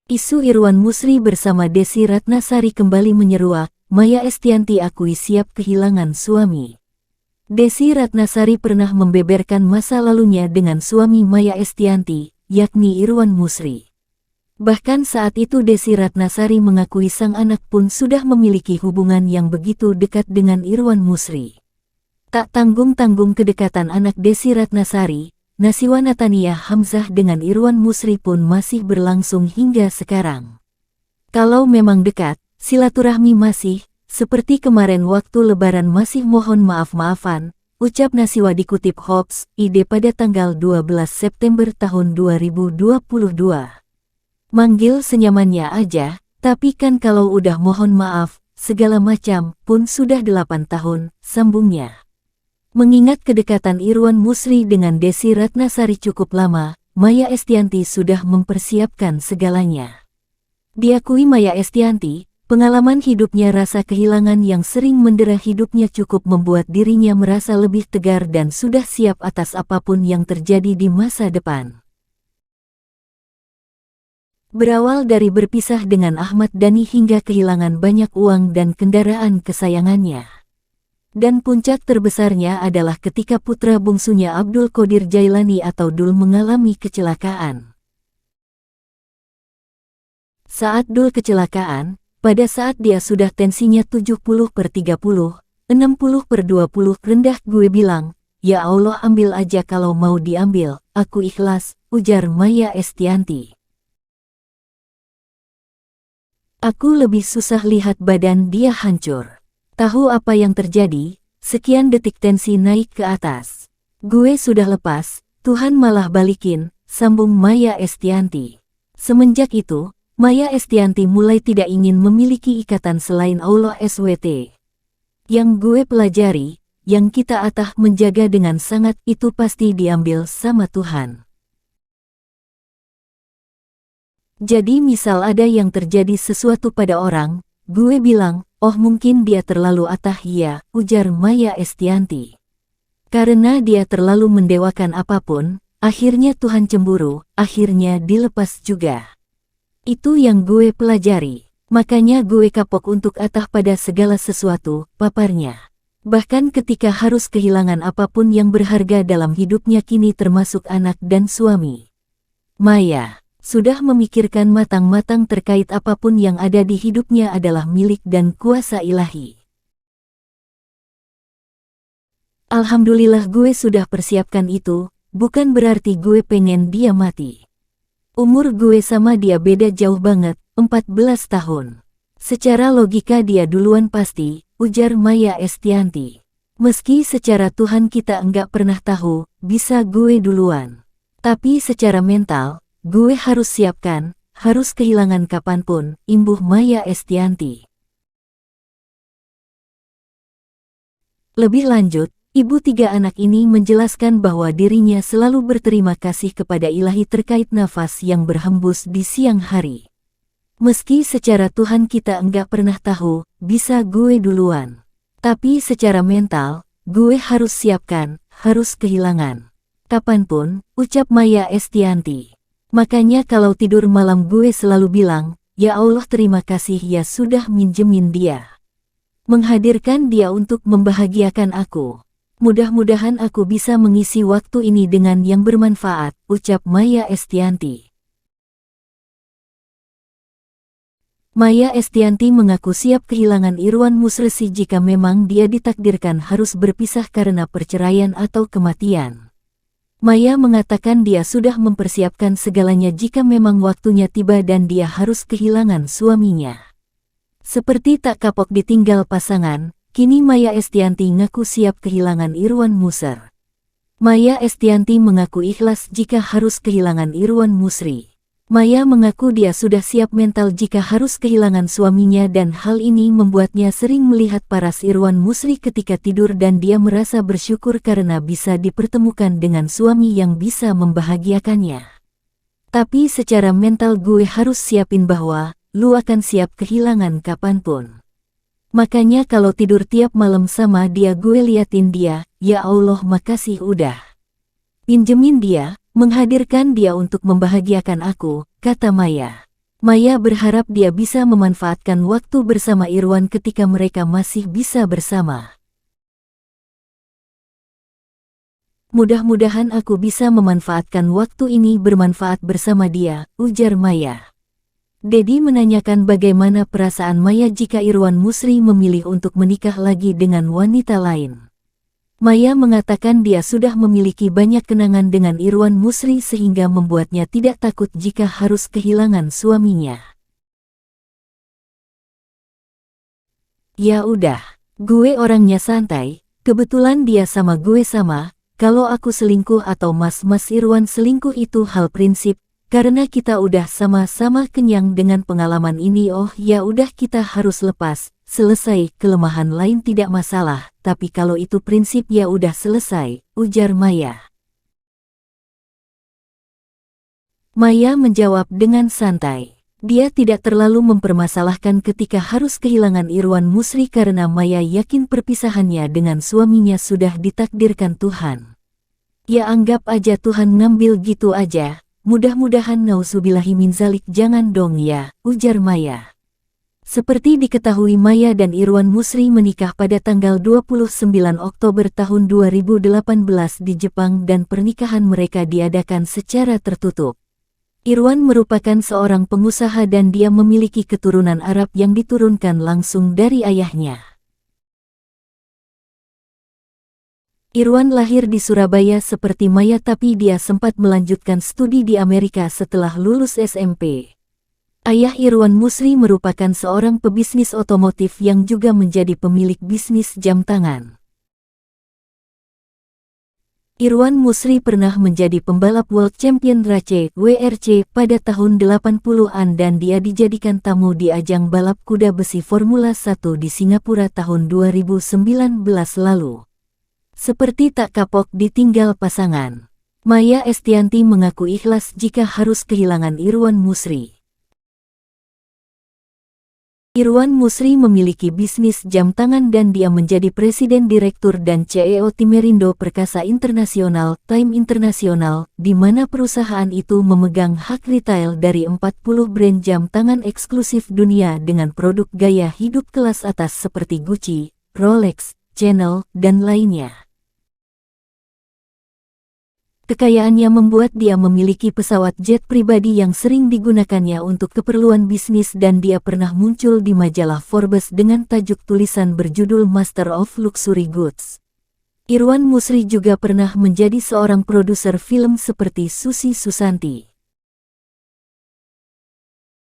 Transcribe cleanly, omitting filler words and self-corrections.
Isu Irwan Musri bersama Desi Ratnasari kembali menyeruak, Maya Estianty akui siap kehilangan suami. Desi Ratnasari pernah membeberkan masa lalunya dengan suami Maya Estianty, yakni Irwan Musri. Bahkan saat itu Desi Ratnasari mengakui sang anak pun sudah memiliki hubungan yang begitu dekat dengan Irwan Musri. Tak tanggung-tanggung kedekatan anak Desi Ratnasari, Nasiwa Natania Hamzah dengan Irwan Musri pun masih berlangsung hingga sekarang. Kalau memang dekat, silaturahmi masih, seperti kemarin waktu lebaran masih mohon maaf-maafan, ucap Nasiwa dikutip Hoax ID pada tanggal 12 September tahun 2022. Manggil senyamannya aja, tapi kan kalau udah mohon maaf, segala macam pun sudah 8 tahun, sambungnya. Mengingat kedekatan Irwan Musri dengan Desi Ratnasari cukup lama, Maya Estianty sudah mempersiapkan segalanya. Diakui Maya Estianty, pengalaman hidupnya rasa kehilangan yang sering mendera hidupnya cukup membuat dirinya merasa lebih tegar dan sudah siap atas apapun yang terjadi di masa depan. Berawal dari berpisah dengan Ahmad Dhani hingga kehilangan banyak uang dan kendaraan kesayangannya. Dan puncak terbesarnya adalah ketika putra bungsunya Abdul Qodir Jailani atau Dul mengalami kecelakaan. Saat Dul kecelakaan, pada saat dia sudah tensinya 70/30, 60/20 rendah, gue bilang, "Ya Allah, ambil aja kalau mau diambil, aku ikhlas," ujar Maya Estianty. "Aku lebih susah lihat badan dia hancur. Tahu apa yang terjadi, sekian detik tensi naik ke atas. Gue sudah lepas, Tuhan malah balikin," sambung Maya Estianty. Semenjak itu, Maya Estianty mulai tidak ingin memiliki ikatan selain Allah SWT. Yang gue pelajari, yang kita atah menjaga dengan sangat, itu pasti diambil sama Tuhan. Jadi misal ada yang terjadi sesuatu pada orang, gue bilang, "Oh mungkin dia terlalu atah ya," ujar Maya Estianty. Karena dia terlalu mendewakan apapun, akhirnya Tuhan cemburu, akhirnya dilepas juga. Itu yang gue pelajari, makanya gue kapok untuk atah pada segala sesuatu, paparnya. Bahkan ketika harus kehilangan apapun yang berharga dalam hidupnya kini termasuk anak dan suami. Maya sudah memikirkan matang-matang terkait apapun yang ada di hidupnya adalah milik dan kuasa ilahi. Alhamdulillah gue sudah persiapkan itu, bukan berarti gue pengen dia mati. Umur gue sama dia beda jauh banget, 14 tahun. Secara logika dia duluan pasti, ujar Maya Estianty. Meski secara Tuhan kita enggak pernah tahu, bisa gue duluan. Tapi secara mental, gue harus siapkan, harus kehilangan kapanpun, imbuh Maya Estianty. Lebih lanjut, ibu 3 anak ini menjelaskan bahwa dirinya selalu berterima kasih kepada ilahi terkait nafas yang berhembus di siang hari. Meski secara Tuhan kita enggak pernah tahu, bisa gue duluan. Tapi secara mental, gue harus siapkan, harus kehilangan kapanpun, ucap Maya Estianty. Makanya kalau tidur malam gue selalu bilang, "Ya Allah terima kasih ya sudah minjemin dia. Menghadirkan dia untuk membahagiakan aku. Mudah-mudahan aku bisa mengisi waktu ini dengan yang bermanfaat," ucap Maya Estianty. Maya Estianty mengaku siap kehilangan Irwan Musri jika memang dia ditakdirkan harus berpisah karena perceraian atau kematian. Maya mengatakan dia sudah mempersiapkan segalanya jika memang waktunya tiba dan dia harus kehilangan suaminya. Seperti tak kapok ditinggal pasangan, kini Maya Estianty ngaku siap kehilangan Irwan Musri. Maya Estianty mengaku ikhlas jika harus kehilangan Irwan Musri. Maya mengaku dia sudah siap mental jika harus kehilangan suaminya dan hal ini membuatnya sering melihat paras Irwan Musri ketika tidur dan dia merasa bersyukur karena bisa dipertemukan dengan suami yang bisa membahagiakannya. Tapi secara mental gue harus siapin bahwa, lu akan siap kehilangan kapanpun. Makanya kalau tidur tiap malam sama dia gue liatin dia, "Ya Allah makasih udah pinjemin dia, menghadirkan dia untuk membahagiakan aku," kata Maya. Maya berharap dia bisa memanfaatkan waktu bersama Irwan ketika mereka masih bisa bersama. Mudah-mudahan aku bisa memanfaatkan waktu ini bermanfaat bersama dia, ujar Maya. Dedi menanyakan bagaimana perasaan Maya jika Irwan Musri memilih untuk menikah lagi dengan wanita lain. Maya mengatakan dia sudah memiliki banyak kenangan dengan Irwan Musri sehingga membuatnya tidak takut jika harus kehilangan suaminya. Ya udah, gue orangnya santai, kebetulan dia sama gue sama, kalau aku selingkuh atau Mas Irwan selingkuh itu hal prinsip, karena kita udah sama-sama kenyang dengan pengalaman ini. Oh ya udah, kita harus lepas. Selesai, kelemahan lain tidak masalah, tapi kalau itu prinsip ya udah selesai, ujar Maya. Maya menjawab dengan santai. Dia tidak terlalu mempermasalahkan ketika harus kehilangan Irwan Musri karena Maya yakin perpisahannya dengan suaminya sudah ditakdirkan Tuhan. Ya anggap aja Tuhan ngambil gitu aja, mudah-mudahan nauzubillahi min zalik jangan dong ya, ujar Maya. Seperti diketahui, Maya dan Irwan Musri menikah pada tanggal 29 Oktober tahun 2018 di Jepang dan pernikahan mereka diadakan secara tertutup. Irwan merupakan seorang pengusaha dan dia memiliki keturunan Arab yang diturunkan langsung dari ayahnya. Irwan lahir di Surabaya seperti Maya, tapi dia sempat melanjutkan studi di Amerika setelah lulus SMP. Ayah Irwan Musri merupakan seorang pebisnis otomotif yang juga menjadi pemilik bisnis jam tangan. Irwan Musri pernah menjadi pembalap World Champion RAC WRC pada tahun 80-an dan dia dijadikan tamu di ajang balap kuda besi Formula 1 di Singapura tahun 2019 lalu. Seperti tak kapok ditinggal pasangan, Maya Estianty mengaku ikhlas jika harus kehilangan Irwan Musri. Irwan Musri memiliki bisnis jam tangan dan dia menjadi presiden direktur dan CEO Timerindo Perkasa Internasional, Time Internasional, di mana perusahaan itu memegang hak retail dari 40 brand jam tangan eksklusif dunia dengan produk gaya hidup kelas atas seperti Gucci, Rolex, Chanel, dan lainnya. Kekayaannya membuat dia memiliki pesawat jet pribadi yang sering digunakannya untuk keperluan bisnis dan dia pernah muncul di majalah Forbes dengan tajuk tulisan berjudul Master of Luxury Goods. Irwan Musri juga pernah menjadi seorang produser film seperti Susi Susanti.